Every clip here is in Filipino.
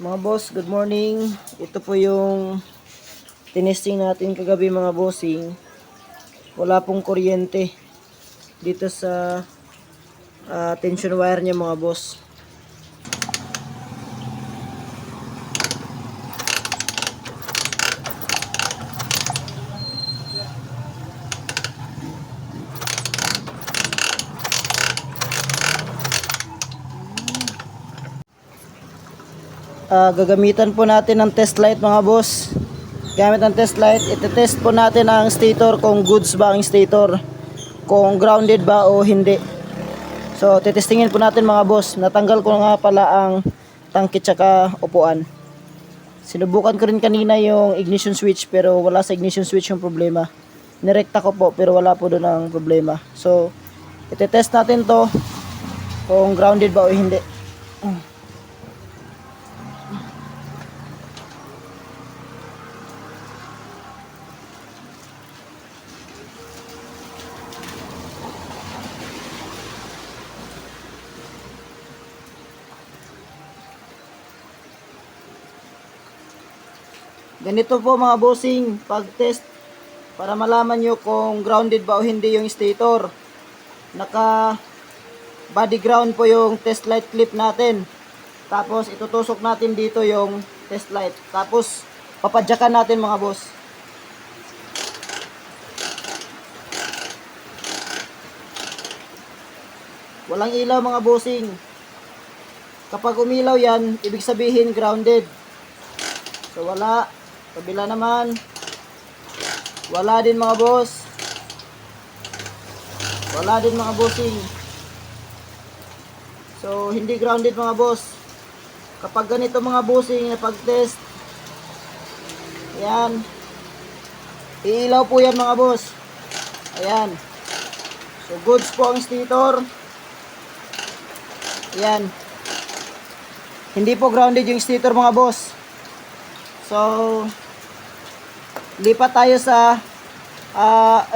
Mga boss, good morning. Ito po yung tinesting natin kagabi mga bossing. Wala pong kuryente dito sa tension wire niya mga boss. Gagamitan po natin ng test light mga boss. Gamit ang test light, ite-test po natin ang stator kung goods ba ang stator, kung grounded ba o hindi. So titestingin po natin mga boss. Natanggal ko nga pala ang tangke tsaka upuan. Sinubukan ko rin kanina yung ignition switch pero wala sa ignition switch yung problema. Nirekta ko po pero wala po doon ang problema. So ite-test natin to kung grounded ba o hindi. Ganito po mga bossing, pag-test para malaman nyo kung grounded ba o hindi yung stator. Naka body ground po yung test light clip natin. Tapos itutusok natin dito yung test light. Tapos papadyakan natin mga boss. Walang ilaw mga bossing. Kapag umilaw yan, ibig sabihin grounded. So wala. Kabila naman. Wala din mga boss. Wala din mga bossing. So hindi grounded mga boss. Kapag ganito mga bossing na pag-test, ayan, iilaw po yan mga boss. Ayan. So goods po ang stator. Ayan. Hindi po grounded yung stator mga boss. So lipat tayo sa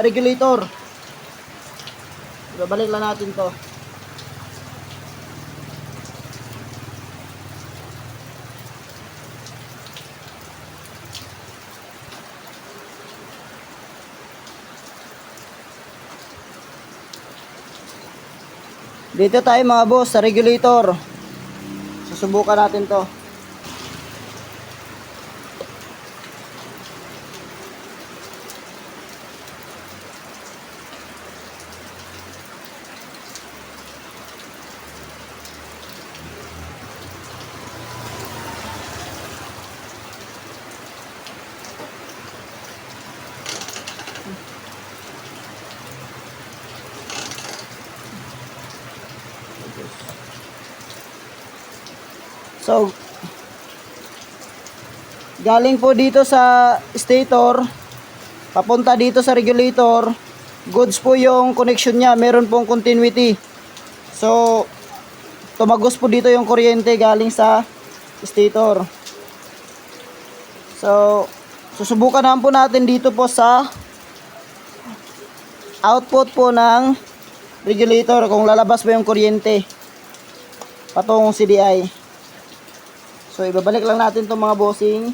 regulator. Babalik lang natin to. Dito tayo mga boss sa regulator. Susubukan natin to. So galing po dito sa stator papunta dito sa regulator, goods po yung connection niya, meron pong continuity. So tumagos po dito yung kuryente galing sa stator. So susubukan naman po natin dito po sa output po ng regulator kung lalabas ba yung kuryente patungong CDI. So ibabalik lang natin itong mga bossing.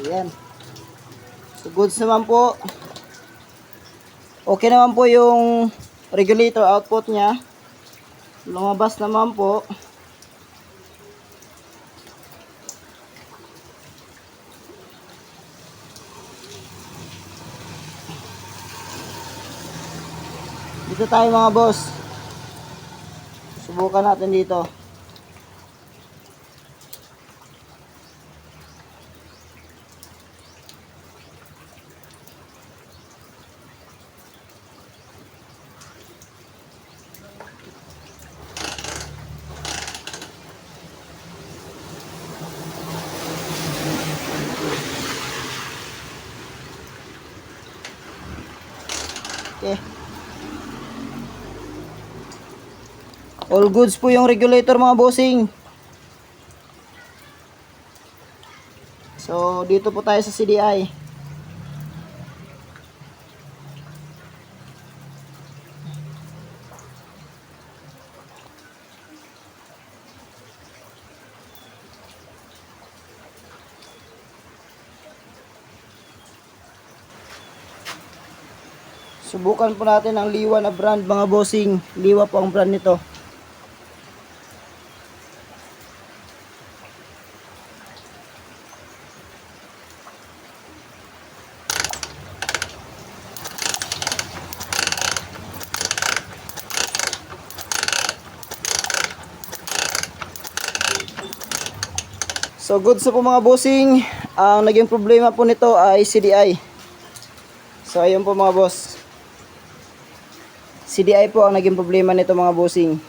Ayan. So goods naman po. Okay naman po yung regulator output niya. Lumabas naman po. Dito tayo mga boss. Subukan natin dito. Okay. All goods po yung regulator mga bossing. So, dito po tayo sa CDI. Subukan po natin ang Liwa na brand mga bossing. Liwa po ang brand nito. So goods na po mga bossing. Ang naging problema po nito ay CDI. So ayun po mga boss. CDI po ang naging problema nito mga bossing.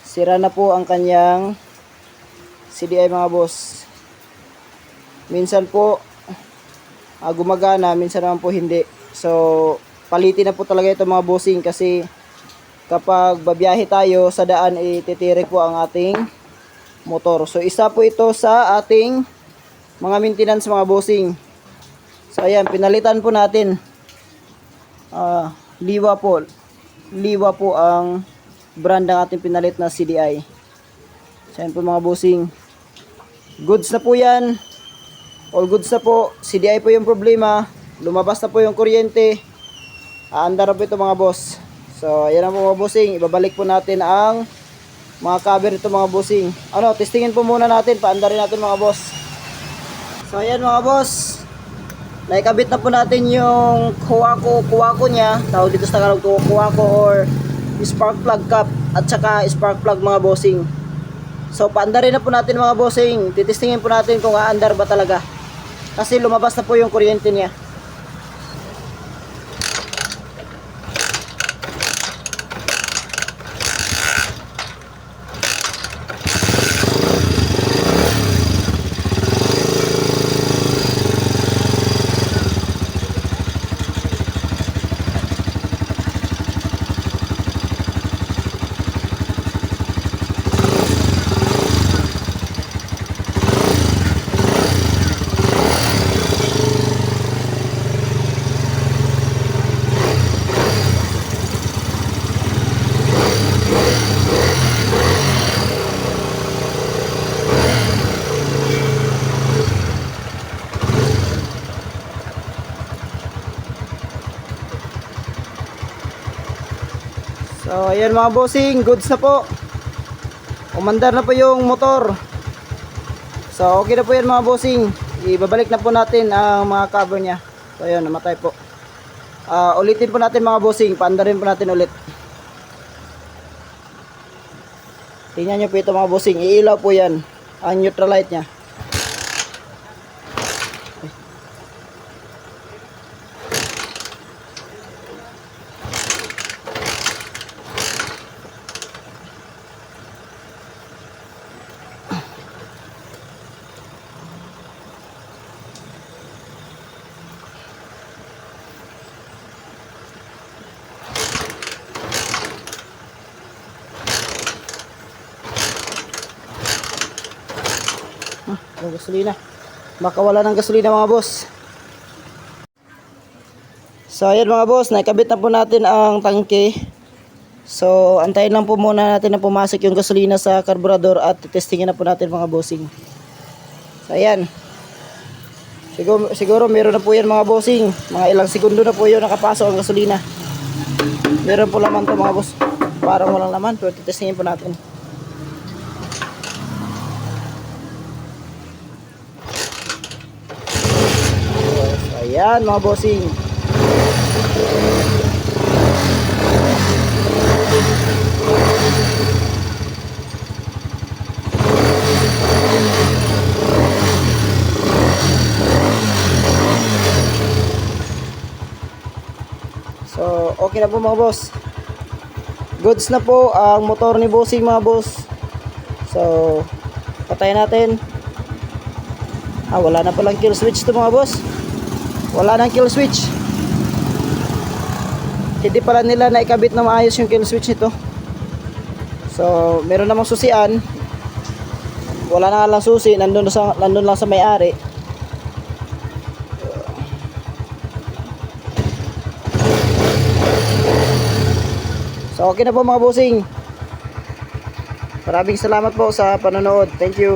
Sira na po ang kanyang CDI mga boss. Minsan po gumagana, minsan naman po hindi. So palitin na po talaga ito mga bossing kasi kapag babiyahe tayo sa daan ititirik po ang ating motor. So isa po ito sa ating mga maintenance mga bossing. So ayan, pinalitan po natin. Liwa po. Liwa po ang brand ng ating pinalit na CDI. So ayan po mga bossing. Goods na po yan. All goods na po. CDI po yung problema. Lumabas na po yung kuryente. Aandar na po ito mga boss. So ayan na po mga bossing. Ibabalik po natin ang mga cover ito mga bossing. Testingin po muna natin. Paandarin natin mga boss. So ayan mga boss. Naikabit na po natin yung kuwako niya. Tawag dito sa Tagalog kuwako or spark plug cap at saka spark plug mga bossing. So paandarin na po natin mga bossing. Titistingin po natin kung aandar ba talaga. Kasi lumabas na po yung kuryente niya. So ayan mga bossing, goods na po. Umandar na po yung motor. So okay na po yan mga bossing. Ibabalik na po natin ang mga cover nya. So ayan, namatay po. Ulitin po natin mga bossing, paandarin po natin ulit. Tingnan nyo po ito mga bossing, iilaw po yan ang neutral light nya. Ang gasolina. Baka wala ng gasolina mga boss. So ayan mga boss, naikabit na po natin ang tangke. So antayin lang po muna natin na pumasok yung gasolina sa carburetor at testingin na po natin mga bossing. So ayan. Siguro meron na po yan mga bossing. Mga ilang segundo na po yun nakapasok ang gasolina. Meron po laman to mga boss. Parang walang laman pero testingin po natin. Ayan mga bossing. So okay na po mga boss. Goods na po ang motor ni bossing mga boss. So patayin natin. Wala na palang kill switch to mga boss. Wala nang kill switch. So, okay na po mga boss. Goods na po ang motor ni bossing mga boss. So, patayin natin. Wala na palang kill switch. Wala na palang kill switch. Wala na palang kill switch. Wala na palang kill switch. Wala na palang kill switch. Wala na palang kill switch. hindi pala nila naikabit na maayos yung kill switch nito. So meron namang susian, wala na nga lang susi, nandun lang sa may-ari. So okay na po mga bossing. Maraming salamat po sa panonood. Thank you.